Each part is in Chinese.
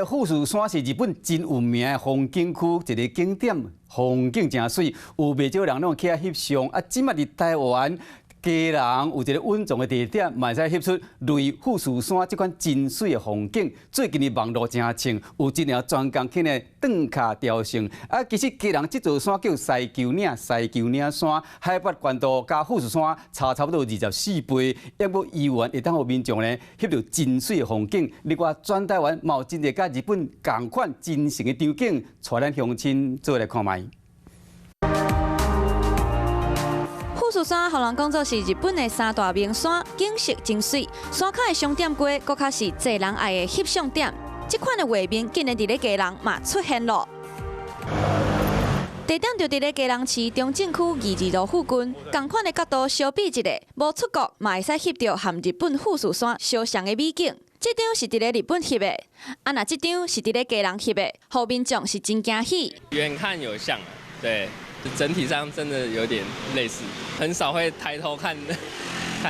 富士山是日本真有名的风景区，一个景点，风景真水，有袂少人拢去遐翕相。啊，即卖伫台湾，家人有一个稳重的地点，嘛会使翕出类富士山即款真水的风景。最近的网络真清，有一领专工去呢顿卡雕像。啊，其实家人即座山叫西球岭山，海拔高度甲富士山差不多24倍，也无医院会当互民众呢翕到真水的风景。另外，全台湾嘛有真侪甲日本同款真实的场景，带咱乡亲做来看卖。富士山，互人讲作是日本的三大名山，景色真水。山脚的商店街，搁较是侪人爱的翕相点。这款的画面，竟然伫咧家人嘛出现了。地点就伫咧家人市中正区22路附近，同款的角度相比一下，无出国嘛会使翕到和日本富士山相像的美景。这张是伫咧日本翕的，若这张是伫咧家人翕的，后面众是真惊喜。远看有像，对。整体上真的有点类似，很少会抬头看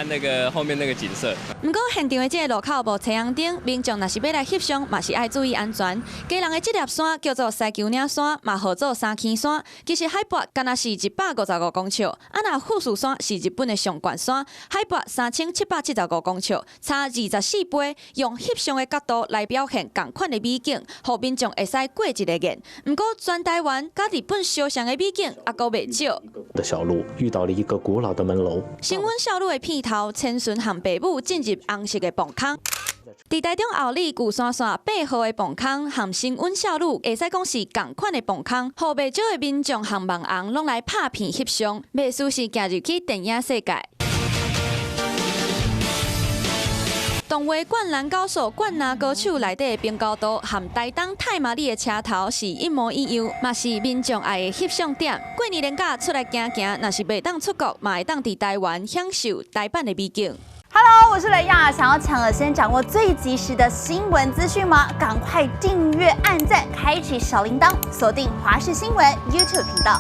那个后面那个景色。不过现场的这个路口无车红灯，民众若是要来翕相，嘛是爱注意安全。家人的这粒山叫做西球岭山，嘛号做三坑山，其实海拔敢若是155公尺。若富士山是日本的上悬山，海拔3775公尺，差24倍。用翕相的角度来表现同款的美景，互民众会使过一个瘾。不过全台湾甲日本相像的美景也够袂少。的小路遇到了一个古老的门楼。新闻小路的片头，千顺和爸母进入红色的棚坑。伫台中后里旧山线8号的棚坑，和新温小路会使讲是同款的棚坑，互袂少的民众和网红拢来拍片翕相，袂输是行入去电影世界。动画《灌篮高手》灌篮高手内底的冰高度，和台东太麻里的车头是一模一样，嘛是民众爱的翕相点。过年连假出来行行，若是袂当出国，嘛会当伫台湾享受台版的美景。Hello， 我是雷亚，想要抢先掌握最及时的新闻资讯吗？赶快订阅、按赞、开启小铃铛，锁定华视新闻 YouTube 频道。